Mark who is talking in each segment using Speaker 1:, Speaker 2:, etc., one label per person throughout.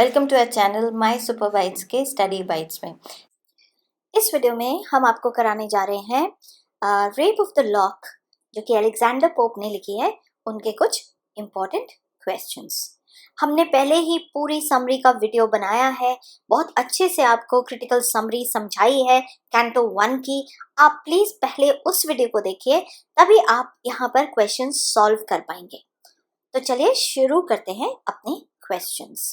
Speaker 1: Welcome to our channel my super bytes के study bytes में। इस वीडियो में हम आपको कराने जा रहे हैं रेप ऑफ द लॉक, जो कि अलेक्जेंडर पोप ने लिखी है, उनके कुछ इम्पोर्टेंट क्वेश्चंस। हमने पहले ही पूरी समरी का वीडियो बनाया है, बहुत अच्छे से आपको क्रिटिकल समरी समझाई है कैंटो 1 की। आप प्लीज पहले उस वीडियो को देखिए, तभी आप यहाँ पर क्वेश्चन सॉल्व कर पाएंगे। तो चलिए शुरू करते हैं अपने questions.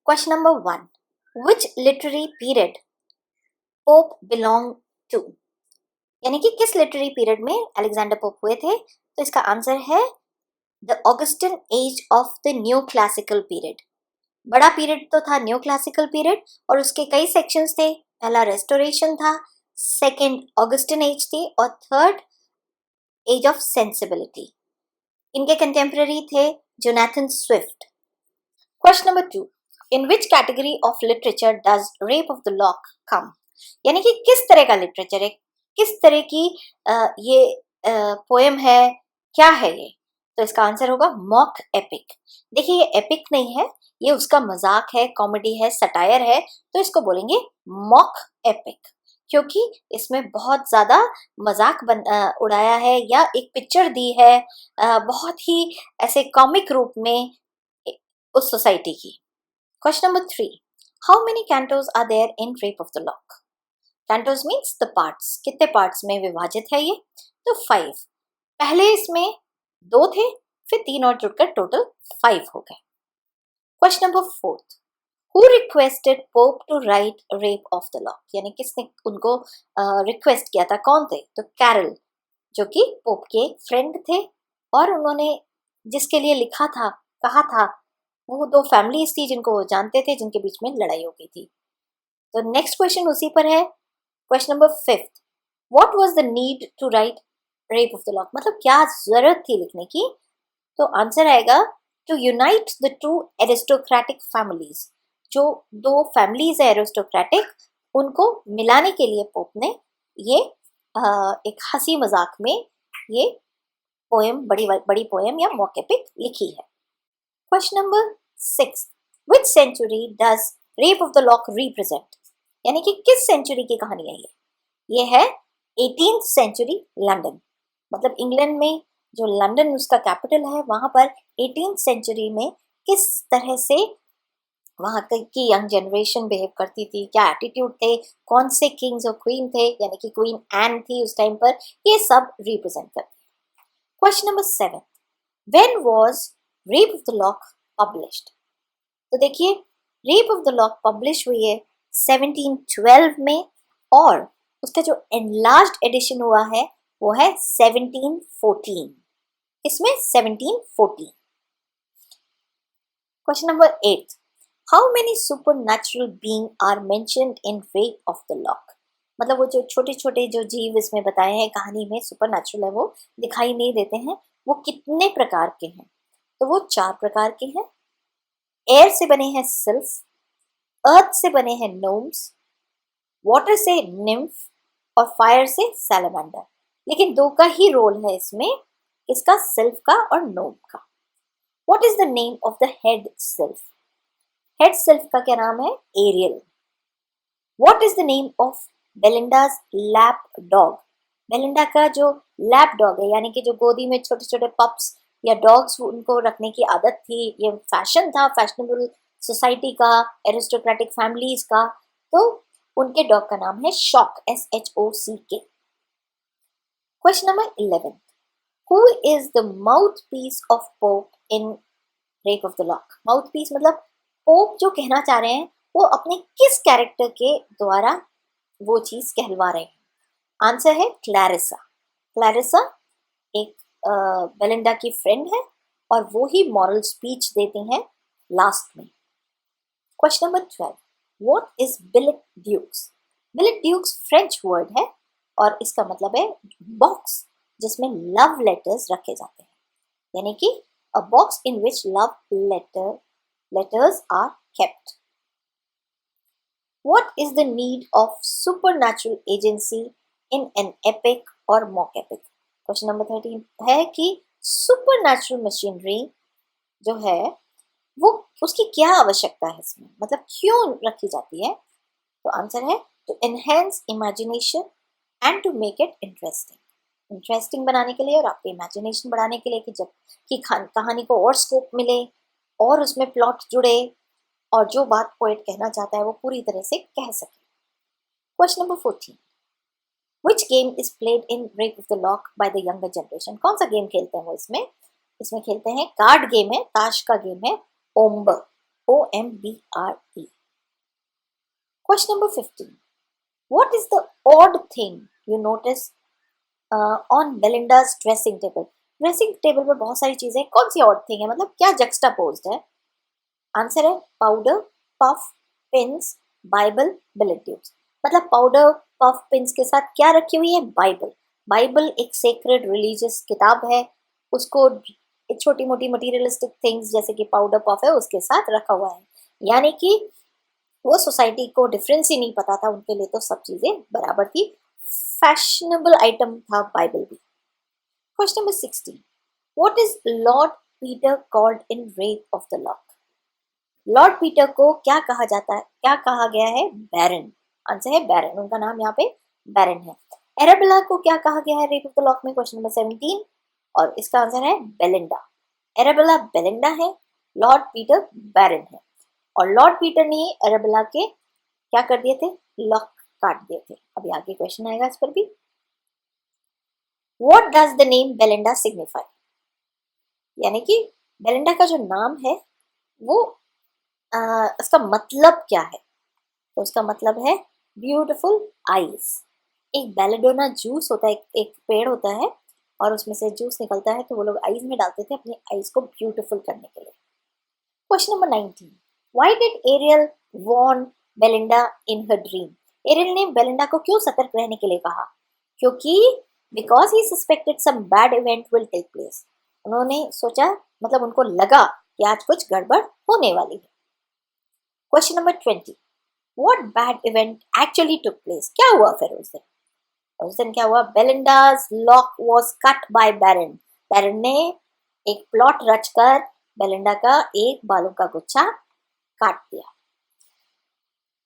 Speaker 1: Question number 1. Which literary period Pope belonged to? यानी कि किस लिटरेरी पीरियड में अलेक्जेंडर पोप हुए थे? तो इसका आंसर है the Augustan age of the new classical period. बड़ा पीरियड तो था न्यू क्लासिकल पीरियड, और उसके कई सेक्शंस थे। पहला रेस्टोरेशन था, सेकेंड ऑगस्टिन एज थी, और थर्ड एज ऑफ सेंसिबिलिटी। इनके कंटेम्पररी थे Jonathan Swift. Question number 2. In which category of literature does rape of the lock come? यानी कि किस तरह का लिटरेचर है, किस तरह की ये पोएम है, क्या है ये? तो इसका आंसर होगा मॉक एपिक। देखिए, ये एपिक नहीं है, ये उसका मजाक है, कॉमेडी है, सटायर है, तो इसको बोलेंगे मॉक एपिक, क्योंकि इसमें बहुत ज्यादा मजाक उड़ाया है या एक पिक्चर दी है बहुत ही ऐसे कॉमिक रूप में उस सोसाइटी की। Question number 3. How many cantos are there in Rape of the Lock? Cantos means the parts. कितने parts में विभाजित है ये? तो 5. पहले इसमें 2 थे, फिर 3 और जुड़कर टोटल 5 हो गए। Question number 4. Who requested Pope to write Rape of the Lock? यानी किसने उनको रिक्वेस्ट किया था, कौन थे? तो कैरल, जो कि पोप के फ्रेंड थे, और उन्होंने जिसके लिए लिखा था, कहा था, वो 2 फैमिलीज थी जिनको वो जानते थे, जिनके बीच में लड़ाई हो गई थी। तो नेक्स्ट क्वेश्चन उसी पर है। Question number 5. What was the need to write Rape of the Lock? मतलब क्या जरूरत थी लिखने की? तो आंसर आएगा to unite the 2 aristocratic families. जो 2 फैमिलीज है एरिस्टोक्रेटिक, उनको मिलाने के लिए पोप ने ये एक हंसी मजाक में ये पोएम, बड़ी पोएम या मॉक एपिक लिखी है। Question number 6. Which century does Rape of the Lock represent? यानी कि किस सेंचुरी की कहानी है ये है 18th सेंचुरी लंदन। मतलब इंग्लैंड में जो लंदन उसका कैपिटल है, वहां पर 18th सेंचुरी में किस तरह से वहां की यंग जनरेशन बिहेव करती थी, क्या एटीट्यूड थे, कौन से किंग्स और क्वीन थे, यानी कि क्वीन एन थी उस टाइम पर, ये सब रिप्रेजेंट करते हैं। Question number 7. When was rape of the lock published? तो देखिए, rape of the lock publish हुई है 1712 में, और उसका जो एनलार्ज्ड एडिशन हुआ है वो है 1714। इसमें 1714। Question number 8. How many supernatural being are mentioned in Rape of the Lock? मतलब वो जो छोटे छोटे जो जीव इसमें बताए हैं कहानी में, सुपरनैचुरल है, वो दिखाई नहीं देते हैं, वो कितने प्रकार के हैं? तो वो 4 प्रकार के हैं। एयर से बने हैं सिल्फ, अर्थ से बने हैं नोम्स, वाटर से निम्फ, और फायर से सैलमेंडर। लेकिन 2 का ही रोल है इसमें, इसका सिल्फ का और नोम का। What is the name of the head sylph? Head sylph का क्या नाम है? Ariel. What is the name of Belinda's lap dog? Belinda का जो लैप डॉग है, यानी कि जो गोदी में छोटे छोटे पप्स या डॉग्स उनको रखने की आदत थी, ये फैशन था, फैशनेबल सोसाइटी का, एरिस्टोक्रेटिक फैमिलीज का, तो उनके डॉग का नाम है Shock, SHOCK। Question number 11. Who is the mouthpiece of Pope in Rape of the Lock? Mouthpiece मतलब पोप जो कहना चाह रहे हैं वो अपने किस कैरेक्टर के द्वारा वो चीज कहलवा रहे हैं? आंसर है क्लैरिसा। क्लैरिसा एक बेलिंडा की फ्रेंड है, और वो ही मॉरल स्पीच देती हैं लास्ट में। Question number 12. What is billet doux? Billet doux French word है, और इसका मतलब है बॉक्स जिसमें लव लेटर्स रखे जाते हैं, यानी कि a box in which love letters are kept. What is the need of supernatural agency in an epic और मॉक एपिक? क्वेश्चन नंबर 13 है कि सुपरनैचुरल मशीनरी जो है वो उसकी क्या आवश्यकता है इसमें, मतलब क्यों रखी जाती है? तो आंसर है to enhance imagination and to make it interesting बनाने के लिए और आपके इमेजिनेशन बढ़ाने के लिए, कि जब कि कहानी को और स्कोप मिले और उसमें प्लॉट जुड़े और जो बात पोएट कहना चाहता है वो पूरी तरह से कह सके। Question number 14, which game is played in Rape of the lock by the younger generation? कौन सा गेम खेलते हैं वो इसमें? इसमें खेलते हैं, कार्ड गेम है, ताश का गेम है, ombre, OMBRE। Question number 15, what is the odd thing you notice on Belinda's dressing table? Dressing table पर बहुत सारी चीजें, कौन सी ऑड थिंग है, मतलब क्या जक्स्टापोज्ड है? आंसर है powder, puff, pins, Bible, billet doux. मतलब पाउडर, पफ, पिन्स के साथ क्या रखी हुई है? बाइबल। बाइबल एक सेक्रेड रिलीजियस किताब है, उसको छोटी मोटी मटीरियलिस्टिक थिंग्स जैसे कि पाउडर, पफ है उसके साथ रखा हुआ है। यानी कि वो सोसाइटी को डिफरेंस ही नहीं पता था, उनके लिए तो सब चीजें बराबर थी, फैशनेबल आइटम था बाइबल भी। Question number 16, what is Lord Peter called in Rape of the lock? Lord Peter को क्या कहा जाता है, क्या कहा गया है? बैरन। आंसर है बैरन, उनका नाम यहाँ पे बैरन है। एराबेला को क्या कहा गया है रेप ऑफ द लॉक में? क्वेश्चन नंबर 17, और इसका आंसर है बेलिंडा। एराबेला बेलिंडा है, लॉर्ड पीटर बैरन है, और लॉर्ड पीटर ने एराबेला के क्या कर दिए थे? लॉक काट दिए थे। अभी आगे क्वेश्चन आएगा इस पर भी। What does the name Belinda signify? यानी कि बेलिंडा का जो नाम है वो इसका मतलब क्या है? तो उसका मतलब है ब्यूटिफुल आईज। एक बेलेडोना जूस होता है, एक पेड़ होता है और उसमें से जूस निकलता है, तो वो लोग आईज में डालते थे अपनी आईज को ब्यूटिफुल करने के लिए। Question number 19, why did Ariel warn Belinda in her dream? Ariel ने बेलिंडा को क्यों सतर्क रहने के लिए कहा? क्योंकि because he suspected some bad event will take place. उन्होंने सोचा, मतलब उनको लगा कि आज कुछ गड़बड़ होने वाली है। Question number 20, what bad event actually took place? क्या हुआ फिर उस दिन? उस दिन क्या हुआ? Belinda's lock was cut by बैरन। बैरन ने एक प्लॉट रचकर बेलिंडा का एक बालों का गुच्छा काट दिया।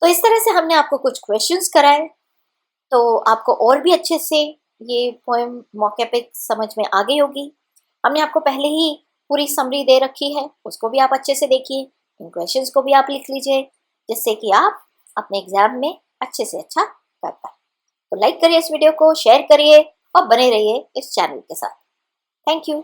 Speaker 1: तो इस तरह से हमने आपको कुछ क्वेश्चंस कराए, तो आपको और भी अच्छे से ये पोएम मौके पे समझ में आ गई होगी। हमने आपको पहले ही पूरी समरी दे रखी है, उसको भी आप अच्छे से देखिए, इन क्वेश्चंस को भी आप लिख लीजिए, जिससे कि आप अपने एग्जाम में अच्छे से अच्छा कर पाए। तो लाइक करिए इस वीडियो को, शेयर करिए और बने रहिए इस चैनल के साथ। Thank you.